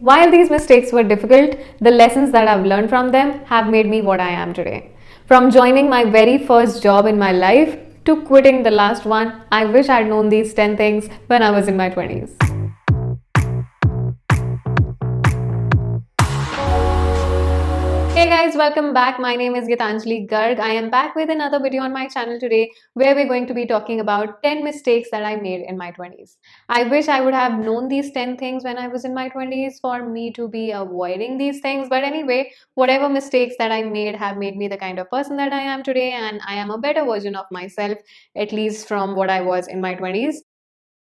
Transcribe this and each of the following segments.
While these mistakes were difficult, the lessons that I've learned from them have made me what I am today. From joining my very first job in my life to quitting the last one, I wish I'd known these 10 things when I was in my 20s. Hey guys, welcome back. My name is Gitanjali Garg. I am back with another video on my channel today where we're going to be talking about 10 mistakes that I made in my 20s. I wish I would have known these 10 things when I was in my 20s for me to be avoiding these things. But anyway, whatever mistakes that I made have made me the kind of person that I am today, and I am a better version of myself, at least from what I was in my 20s.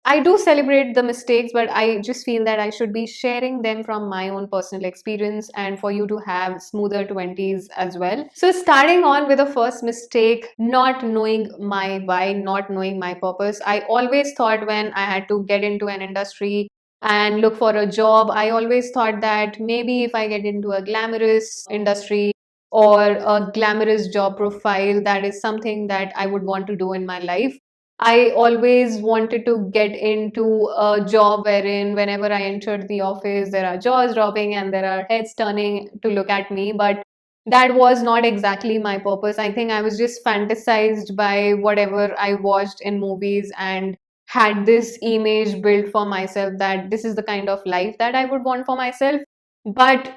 I do celebrate the mistakes, but I just feel that I should be sharing them from my own personal experience and for you to have smoother 20s as well. So, starting on with the first mistake, not knowing my why, not knowing my purpose. I always thought when I had to get into an industry and look for a job, I always thought that maybe if I get into a glamorous industry or a glamorous job profile, that is something that I would want to do in my life. I always wanted to get into a job wherein whenever I entered the office, there are jaws dropping and there are heads turning to look at me. But that was not exactly my purpose. I think I was just fantasized by whatever I watched in movies and had this image built for myself that this is the kind of life that I would want for myself. But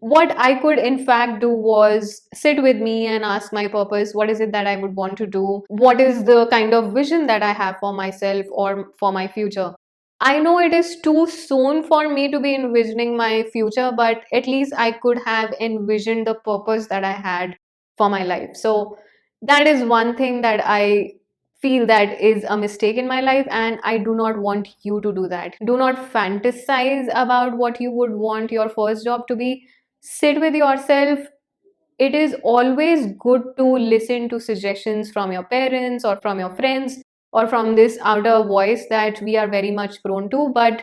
what I could in fact do was sit with me and ask my purpose. What is it that I would want to do? What is the kind of vision that I have for myself or for my future? I know it is too soon for me to be envisioning my future, but at least I could have envisioned the purpose that I had for my life. So that is one thing that I feel that is a mistake in my life, and I do not want you to do that. Do not fantasize about what you would want your first job to be. Sit with yourself. It is always good to listen to suggestions from your parents or from your friends or from this outer voice that we are very much prone to. But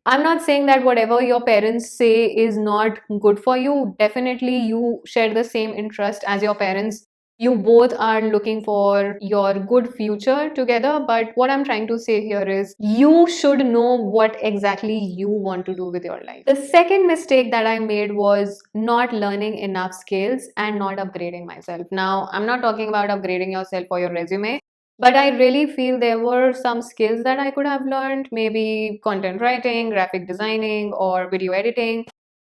I'm not saying that whatever your parents say is not good for you. Definitely, you share the same interest as your parents. You both are looking for your good future together. But what I'm trying to say here is you should know what exactly you want to do with your life. The second mistake that I made was not learning enough skills and not upgrading myself. Now, I'm not talking about upgrading yourself for your resume. But I really feel there were some skills that I could have learned, maybe content writing, graphic designing, or video editing.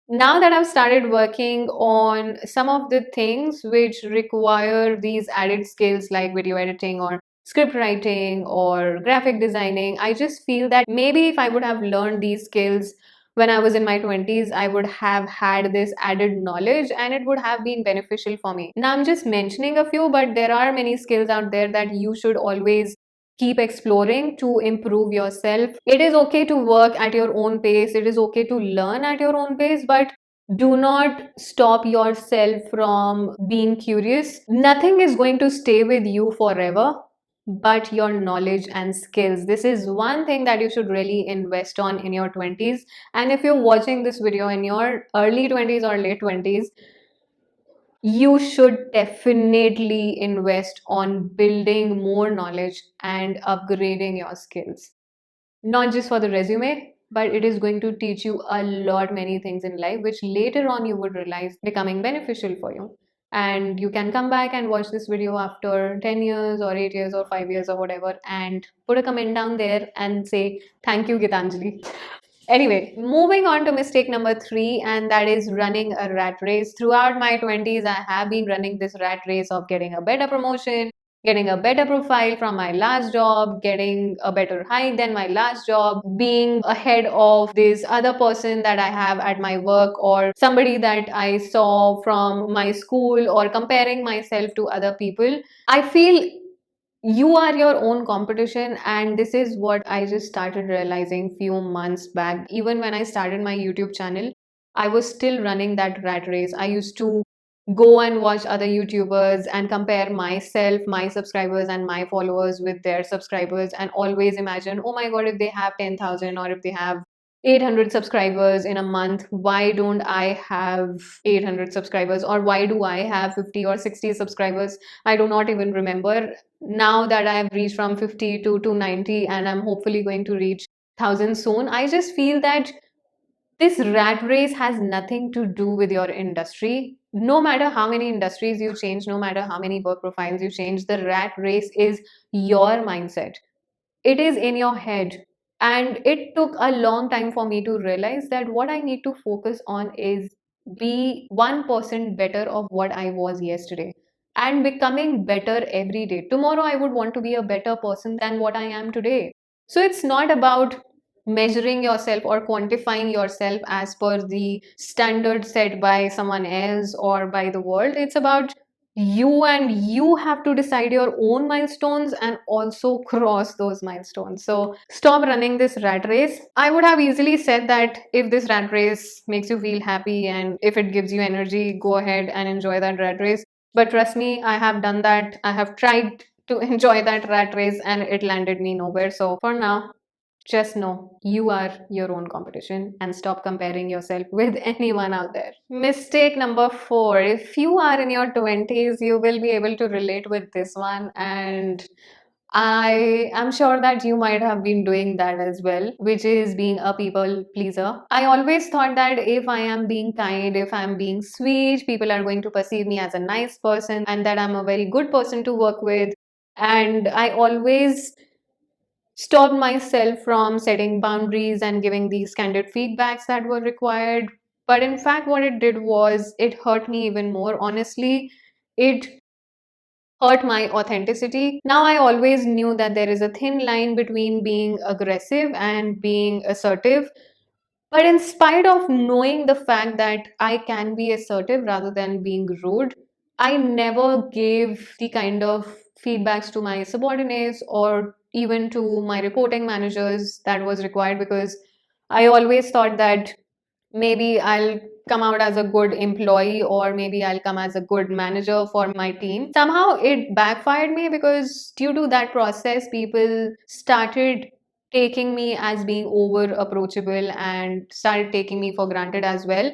Now that I've started working on some of the things which require these added skills like video editing or script writing or graphic designing, I just feel that maybe if I would have learned these skills when I was in my 20s, I would have had this added knowledge and it would have been beneficial for me. Now, I'm just mentioning a few, but there are many skills out there that you should always keep exploring to improve yourself. It is okay to work at your own pace, it is okay to learn at your own pace, but do not stop yourself from being curious. Nothing is going to stay with you forever but your knowledge and skills. This is one thing that you should really invest on in your 20s. And if you're watching this video in your early 20s or late 20s, you should definitely invest on building more knowledge and upgrading your skills. Not just for the resume, but it is going to teach you a lot many things in life which later on you would realize becoming beneficial for you. And you can come back and watch this video after 10 years or 8 years or 5 years or whatever and put a comment down there and say thank you, Gitanjali. Anyway, moving on to mistake number three, and that is running a rat race. Throughout my 20s, I have been running this rat race of getting a better promotion, getting a better profile from my last job, getting a better hike than my last job, being ahead of this other person that I have at my work or somebody that I saw from my school, or comparing myself to other people. I feel you are your own competition, and this is what I just started realizing few months back. Even when I started my YouTube channel, I was still running that rat race. I used to go and watch other YouTubers and compare myself, my subscribers and my followers with their subscribers, and always imagine, oh my god, if they have 10,000 or if they have 800 subscribers in a month, why don't I have 800 subscribers, or why do I have 50 or 60 subscribers? I do not even remember. Now that I have reached from 50 to 290 and I'm hopefully going to reach 1,000 soon, I just feel that This rat race has nothing to do with your industry. No matter how many industries you change, no matter how many work profiles you change, the rat race is your mindset. It is in your head. And it took a long time for me to realize that what I need to focus on is be 1% better of what I was yesterday and becoming better every day. Tomorrow, I would want to be a better person than what I am today. So it's not about measuring yourself or quantifying yourself as per the standard set by someone else or by the world. It's about you, and you have to decide your own milestones and also cross those milestones. So stop running this rat race. I would have easily said that if this rat race makes you feel happy and if it gives you energy, go ahead and enjoy that rat race. But trust me, I have done that. I have tried to enjoy that rat race and it landed me nowhere. So for now, just know you are your own competition and stop comparing yourself with anyone out there. Mistake number four. If you are in your 20s, you will be able to relate with this one. And I am sure that you might have been doing that as well, which is being a people pleaser. I always thought that if I am being kind, if I'm being sweet, people are going to perceive me as a nice person and that I'm a very good person to work with. And I always stopped myself from setting boundaries and giving these candid feedbacks that were required. But in fact, what it did was it hurt me even more. Honestly, it hurt my authenticity. Now, I always knew that there is a thin line between being aggressive and being assertive. But in spite of knowing the fact that I can be assertive rather than being rude, I never gave the kind of feedbacks to my subordinates or even to my reporting managers that was required, because I always thought that maybe I'll come out as a good employee or maybe I'll come as a good manager for my team. Somehow it backfired me because due to that process, people started taking me as being over approachable and started taking me for granted as well.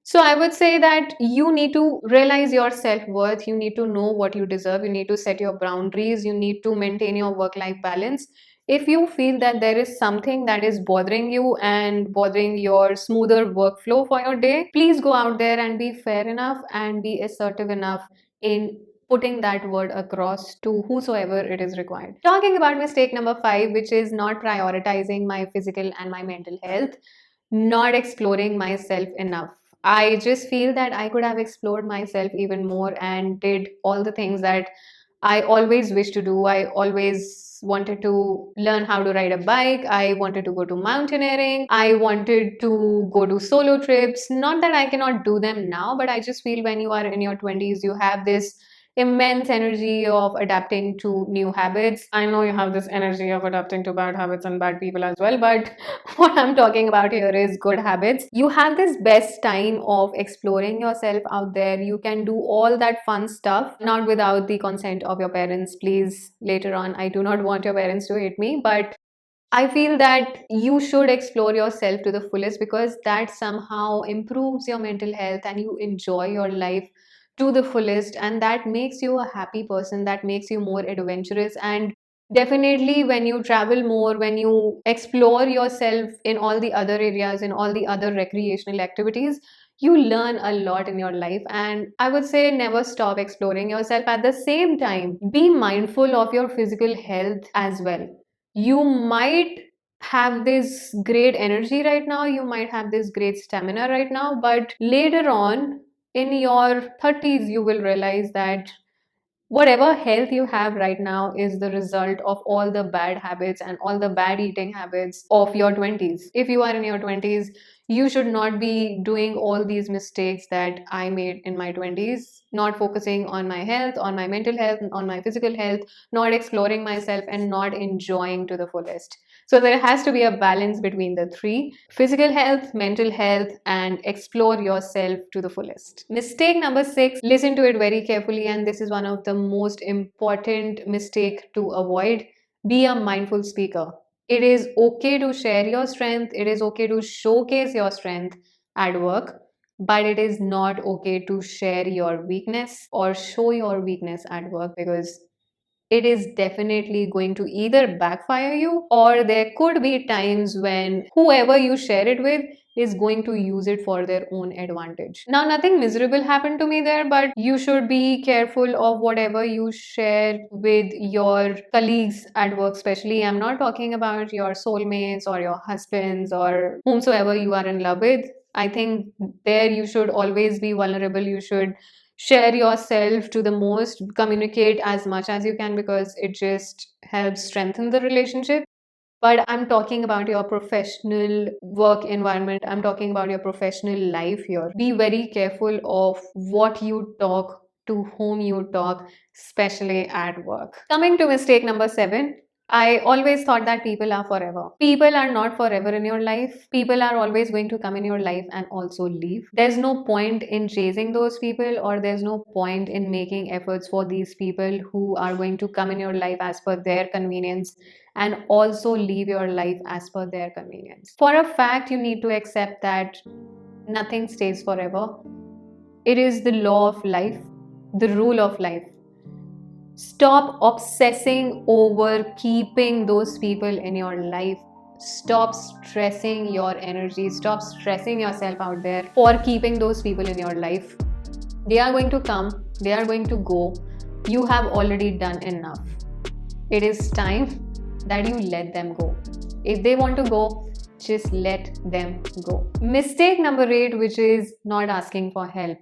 So I would say that you need to realize your self-worth, you need to know what you deserve, you need to set your boundaries, you need to maintain your work-life balance. If you feel that there is something that is bothering you and bothering your smoother workflow for your day, please go out there and be fair enough and be assertive enough in putting that word across to whosoever it is required. Talking about mistake number five, which is not prioritizing my physical and my mental health, not exploring myself enough. I just feel that I could have explored myself even more and did all the things that I always wished to do. I always wanted to learn how to ride a bike. I wanted to go to mountaineering. I wanted to go to solo trips. Not that I cannot do them now, but I just feel when you are in your 20s, you have this immense energy of adapting to new habits. I know you have this energy of adapting to bad habits and bad people as well, but what I'm talking about here is good habits. You have this best time of exploring yourself out there. You can do all that fun stuff, not without the consent of your parents. Please, later on, I do not want your parents to hate me, but I feel that you should explore yourself to the fullest because that somehow improves your mental health and you enjoy your life to the fullest, and that makes you a happy person, that makes you more adventurous. And definitely, when you travel more, when you explore yourself in all the other areas, in all the other recreational activities, you learn a lot in your life. And I would say never stop exploring yourself. At the same time, be mindful of your physical health as well. You might have this great energy right now, you might have this great stamina right now, but later on in your 30s, you will realize that whatever health you have right now is the result of all the bad habits and all the bad eating habits of your 20s. If you are in your 20s, you should not be doing all these mistakes that I made in my 20s, not focusing on my health, on my mental health, on my physical health, not exploring myself, and not enjoying to the fullest. So there has to be a balance between the three: physical health, mental health, and explore yourself to the fullest. Mistake number six, listen to it very carefully, and this is one of the most important mistake to avoid. Be a mindful speaker. It is okay to share your strength, it is okay to showcase your strength at work, but it is not okay to share your weakness or show your weakness at work, because it is definitely going to either backfire you, or there could be times when whoever you share it with is going to use it for their own advantage. Now, nothing miserable happened to me there, but you should be careful of whatever you share with your colleagues at work, especially. I'm not talking about your soulmates or your husbands or whomsoever you are in love with. I think there you should always be vulnerable. You should share yourself to the most, communicate as much as you can, because it just helps strengthen the relationship. But I'm talking about your professional work environment. I'm talking about your professional life here. Be very careful of what you talk, to whom you talk, especially at work. Coming to mistake number 7, I always thought that people are forever. People are not forever in your life. People are always going to come in your life and also leave. There's no point in chasing those people, or there's no point in making efforts for these people who are going to come in your life as per their convenience and also live your life as per their convenience. For a fact, you need to accept that nothing stays forever. It is the law of life, the rule of life. Stop obsessing over keeping those people in your life. Stop stressing your energy. Stop stressing yourself out there for keeping those people in your life. They are going to come, they are going to go. You have already done enough. It is time that you let them go. If they want to go, just let them go. Mistake number 8, which is not asking for help.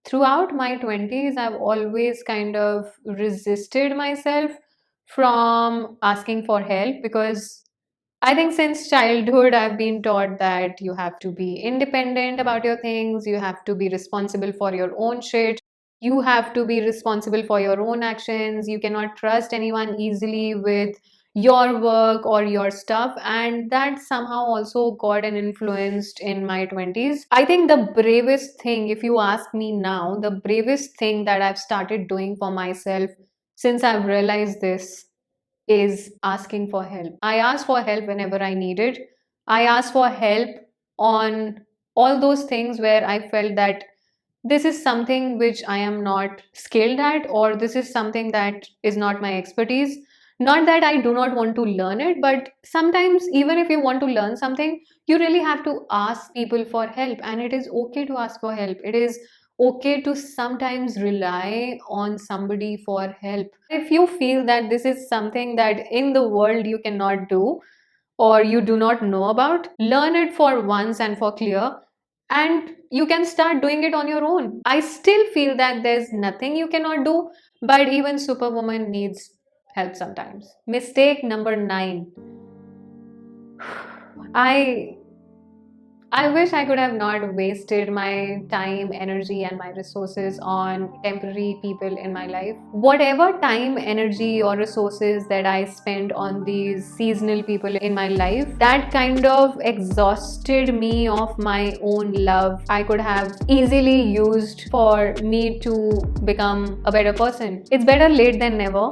Throughout my 20s, I've always kind of resisted myself from asking for help, because I think since childhood, I've been taught that you have to be independent about your things, you have to be responsible for your own shit, you have to be responsible for your own actions, you cannot trust anyone easily with your work or your stuff. And that somehow also got an influenced in my 20s. I think the bravest thing, if you ask me now, the bravest thing that I've started doing for myself since I've realized this is asking for help. I ask for help whenever I need it. I ask for help on all those things where I felt that this is something which I am not skilled at, or this is something that is not my expertise. Not that I do not want to learn it, but sometimes, even if you want to learn something, you really have to ask people for help, and it is okay to ask for help. It is okay to sometimes rely on somebody for help. If you feel that this is something that in the world you cannot do, or you do not know about, learn it for once and for clear, and you can start doing it on your own. I still feel that there's nothing you cannot do, but even Superwoman needs help sometimes. Mistake number 9. I I wish I could have not wasted my time, energy, and my resources on temporary people in my life. Whatever time, energy, or resources that I spent on these seasonal people in my life, that kind of exhausted me of my own love. I could have easily used for me to become a better person. It's better late than never.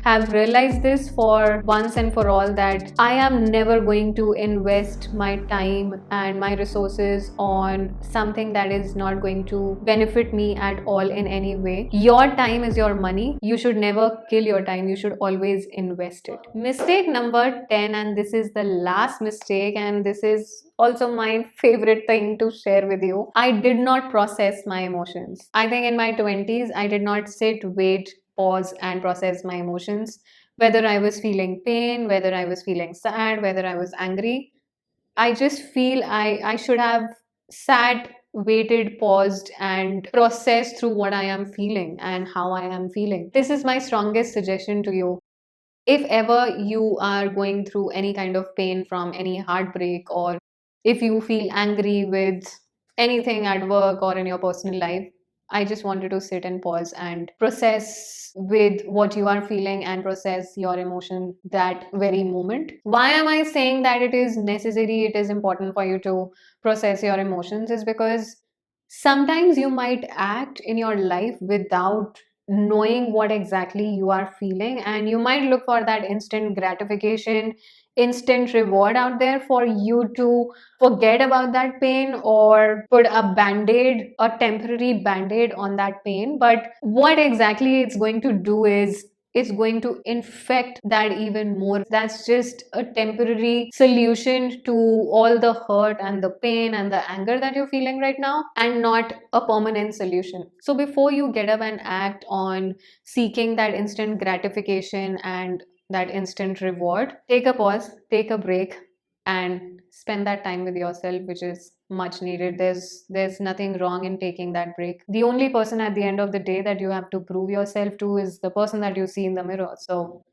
Have realized this for once and for all, that I am never going to invest my time and my resources on something that is not going to benefit me at all in any way. Your time is your money. You should never kill your time. You should always invest it. Mistake number 10, and this is the last mistake, and this is also my favorite thing to share with you. I did not process my emotions. I think in my 20s, I did not sit, wait, pause, and process my emotions. Whether I was feeling pain, whether I was feeling sad, whether I was angry, I just feel I should have sat, waited, paused, and processed through what I am feeling and how I am feeling. This is my strongest suggestion to you. If ever you are going through any kind of pain from any heartbreak, or if you feel angry with anything at work or in your personal life, I just wanted to sit and pause and process with what you are feeling and process your emotion that very moment. Why am I saying that it is necessary, it is important for you to process your emotions? Is because sometimes you might act in your life without knowing what exactly you are feeling, and you might look for that instant gratification, instant reward out there for you to forget about that pain, or put a band-aid, a temporary band-aid on that pain. But what exactly it's going to do is it's going to infect that even more. That's just a temporary solution to all the hurt and the pain and the anger that you're feeling right now, and not a permanent solution. So before you get up and act on seeking that instant gratification and that instant reward, take a pause, take a break, and spend that time with yourself, which is much needed. There's nothing wrong in taking that break. The only person at the end of the day that you have to prove yourself to is the person that you see in the mirror. So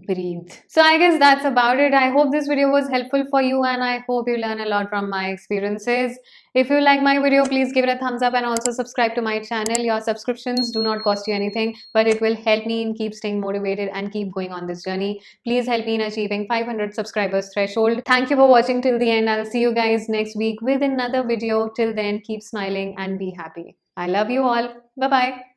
breathe. So I guess that's about it. I hope this video was helpful for you, and I hope you learn a lot from my experiences. If you like my video, please give it a thumbs up and also subscribe to my channel. Your subscriptions do not cost you anything, but it will help me in keep staying motivated and keep going on this journey. Please help me in achieving 500 subscribers threshold. Thank you for watching till the end. I'll see you guys next week with another video. Till then, keep smiling and be happy. I love you all. Bye bye.